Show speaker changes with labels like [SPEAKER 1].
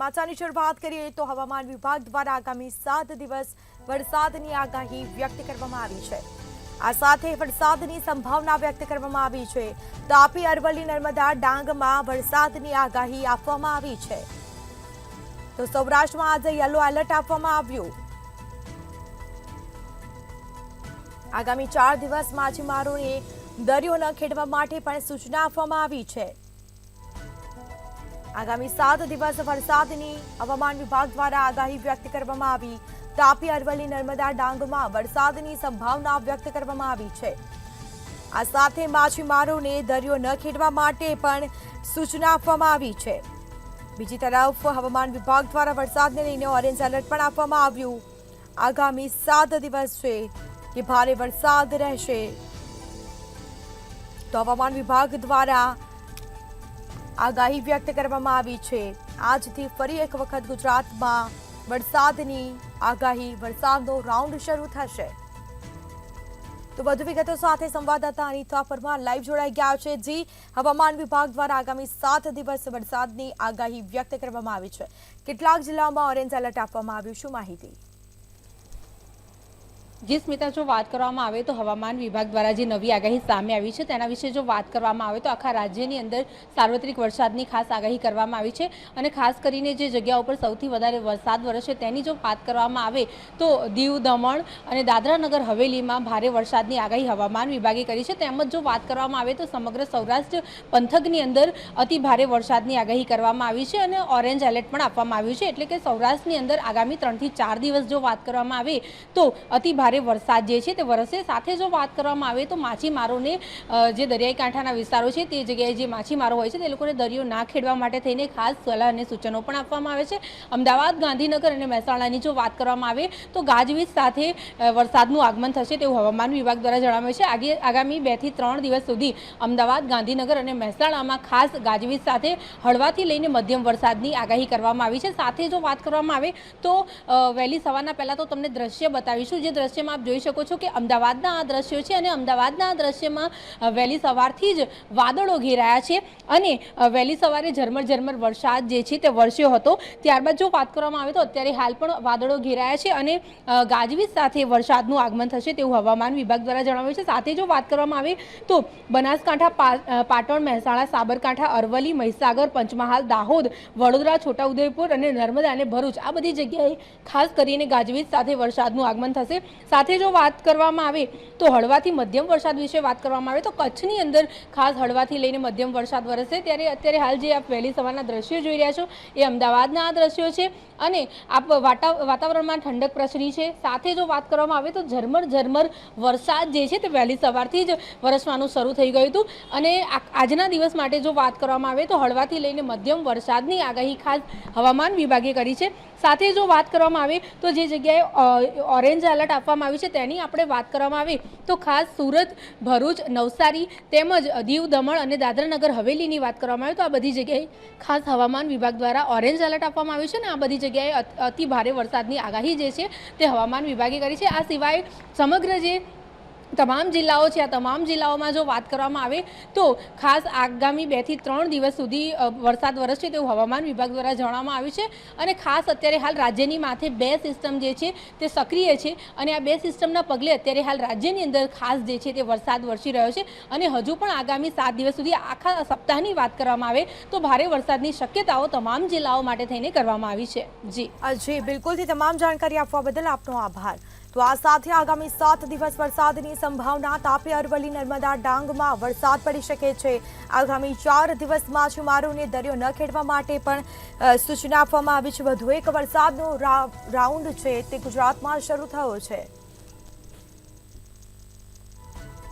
[SPEAKER 1] સમાચારની શરૂઆત કરીએ તો હવામાન વિભાગ દ્વારા આગામી 7 દિવસ વરસાદની આગાહી વ્યક્ત કરવામાં આવી છે। આ સાથે વરસાદની સંભાવના વ્યક્ત કરવામાં આવી છે। તાપી, અરવલ્લી, નર્મદા, ડાંગમાં વરસાદની આગાહી આપવામાં આવી છે। તો સૌરાષ્ટ્રમાં આજે યલો એલર્ટ આપવામાં આવ્યું। આગામી 4 દિવસ માછીમારોને દરિયો ન ખેડવા માટે પણ સૂચના આપવામાં આવી છે। આગામી 7 દિવસ વરસાદની હવામાન વિભાગ દ્વારા આગાહી વ્યક્ત કરવામાં આવી। તાપી, અરવલ્લી, નર્મદા, ડાંગમાં વરસાદની સંભાવના વ્યક્ત કરવામાં આવી છે। આ સાથે માછીમારોને દરિયો ન ખેડવા માટે પણ સૂચના આપવામાં આવી છે। બીજી તરફ હવામાન વિભાગ દ્વારા વરસાદને લઈને ઓરેન્જ એલર્ટ પણ આપવામાં આવ્યું। આગામી 7 દિવસ છે કે ભારે વરસાદ રહેશે। તો હવામાન વિભાગ દ્વારા આગાહી વ્યક્ત કરવામાં આવી છે। આજથી ફરી એક વખત ગુજરાતમાં વરસાદની આગાહી, વરસાદનો રાઉન્ડ શરૂ થશે। તો વધુ વિગતો સાથે સંવાદદાતા અનિતા પરમાર લાઈવ જોડાઈ ગયા છે। જી, હવામાન વિભાગ દ્વારા આગામી 7 દિવસ વરસાદની આગાહી વ્યક્ત કરવામાં આવી છે। કેટલાક જિલ્લાઓમાં ઓરેન્જ એલર્ટ આપવામાં આવ્યું, શું માહિતી?
[SPEAKER 2] જી સ્મિતા, જો વાત કરવામાં આવે તો હવામાન વિભાગ દ્વારા જે નવી આગાહી સામે આવી છે તેના વિશે જો વાત કરવામાં આવે તો આખા રાજ્યની અંદર સાર્વત્રિક વરસાદની ખાસ આગાહી કરવામાં આવી છે। અને ખાસ કરીને જે જગ્યા ઉપર સૌથી વધારે વરસાદ વરસશે તેની જો વાત કરવામાં આવે તો દીવ, દમણ અને દાદરા નગર હવેલીમાં ભારે વરસાદની આગાહી હવામાન વિભાગે કરી છે। તેમજ જો વાત કરવામાં આવે તો સમગ્ર સૌરાષ્ટ્ર પંથકની અંદર અતિ ભારે વરસાદની આગાહી કરવામાં આવી છે અને ઓરેન્જ એલર્ટ પણ આપવામાં આવ્યું છે। એટલે કે સૌરાષ્ટ્રની અંદર આગામી 3 થી 4 દિવસ જો વાત કરવામાં આવે તો અતિ ભારે વરસાદ જે છે તે વરસે। સાથે જો વાત કરવામાં આવે તો માછીમારોને જે દરિયાઈ કાંઠાના વિસ્તારો છે તે જગ્યાએ જે માછીમારો હોય છે તે લોકોને દરિયો ના ખેડવા માટે થઈને ખાસ સલાહ અને સૂચનો પણ આપવામાં આવે છે। અમદાવાદ, ગાંધીનગર અને મહેસાણાની જો વાત કરવામાં આવે તો ગાજવીજ સાથે વરસાદનું આગમન થશે તેવું હવામાન વિભાગ દ્વારા જણાવાયું છે। આગામી 2 થી 3 દિવસ સુધી અમદાવાદ, ગાંધીનગર અને મહેસાણામાં ખાસ ગાજવીજ સાથે હળવાથી લઈને મધ્યમ વરસાદની આગાહી કરવામાં આવી છે। સાથે જો વાત કરવામાં આવે તો વહેલી સવારના પહેલા તો તમને દ્રશ્ય બતાવીશું। જે દ્રશ્ય આપ જોઈ શકો છો કે અમદાવાદના આ દ્રશ્યો છે અને અમદાવાદના આ દ્રશ્યમાં વહેલી સવારથી જ વાદળો ઘેરાયા છે અને વહેલી સવારે ઝરમર વરસાદ જે છે તે વરસ્યો હતો। ત્યારબાદ જો વાત કરવામાં આવે તો અત્યારે હાલ પણ વાદળો ઘેરાયા છે અને ગાજવીજ સાથે વરસાદનું આગમન થશે તેવું હવામાન વિભાગ દ્વારા જણાવ્યું છે। સાથે જો વાત કરવામાં આવે તો બનાસકાંઠા, પાટણ, મહેસાણા, સાબરકાંઠા, અરવલ્લી, મહીસાગર, પંચમહાલ, દાહોદ, વડોદરા, છોટાઉદેપુર અને નર્મદા અને ભરૂચ આ બધી જગ્યાએ ખાસ કરીને ગાજવીજ સાથે વરસાદનું આગમન થશે। સાથે જો વાત કરવામાં આવે તો હળવાથી મધ્યમ વરસાદ વિશે વાત કરવામાં આવે તો કચ્છની અંદર ખાસ હળવાથી લઈને મધ્યમ વરસાદ વરસશે। ત્યારે અત્યારે હાલ જે આપ વહેલી સવારના દ્રશ્યો જોઈ રહ્યા છો એ અમદાવાદના આ દ્રશ્યો છે અને આપ વાતાવરણમાં ઠંડક પ્રસરી છે। સાથે જો વાત કરવામાં આવે તો ઝરમર વરસાદ જે છે તે વહેલી સવારથી જ વરસવાનું શરૂ થઈ ગયું હતું અને આજના દિવસ માટે જો વાત કરવામાં આવે તો હળવાથી લઈને મધ્યમ વરસાદની આગાહી ખાસ હવામાન વિભાગે કરી છે। સાથે જો વાત કરવામાં આવે તો જે જગ્યાએ ઓરેન્જ એલર્ટ આપવામાં આવ્યું છે તેની આપણે વાત કરવામાં આવે તો ખાસ સુરત, ભરૂચ, નવસારી તેમજ દીવ, દમણ અને દાદરા નગર હવેલીની વાત કરવામાં આવે તો આ બધી જગ્યાએ ખાસ હવામાન વિભાગ દ્વારા ઓરેન્જ એલર્ટ આપવામાં આવ્યું છે અને આ બધી જગ્યાએ અતિ ભારે વરસાદની આગાહી જે છે તે હવામાન વિભાગે કરી છે। આ સિવાય સમગ્ર જે તમામ જિલ્લાઓ છે આ તમામ જિલ્લાઓમાં જો વાત કરવામાં આવે તો ખાસ આગામી 2 થી 3 દિવસ સુધી વરસાદ વરસશે તેવું હવામાન વિભાગ દ્વારા જણાવવામાં આવ્યું છે। અને ખાસ અત્યારે હાલ રાજ્યની માથે 2 સિસ્ટમ જે છે તે સક્રિય છે અને આ 2 સિસ્ટમના પગલે અત્યારે હાલ રાજ્યની અંદર ખાસ જે છે તે વરસાદ વરસી રહ્યો છે અને હજુ પણ આગામી 7 દિવસ સુધી આખા સપ્તાહની વાત કરવામાં આવે તો ભારે વરસાદની શક્યતાઓ તમામ જિલ્લાઓ માટે થઈને કરવામાં આવી છે।
[SPEAKER 1] જી બિલકુલથી તમામ જાણકારી આપવા બદલ આપનો આભાર। તો આ સાથે આગામી 7 દિવસ વરસાદની સંભાવના। તાપી, અરવલ્લી, નર્મદા, ડાંગમાં વરસાદ પડી શકે છે। આગામી 4 દિવસ માછીમારોને દરિયો ન ખેડવા માટે પણ સૂચના આપવામાં આવી છે। વધુ એક વરસાદનો રાઉન્ડ છે તે ગુજરાતમાં શરૂ થયો છે।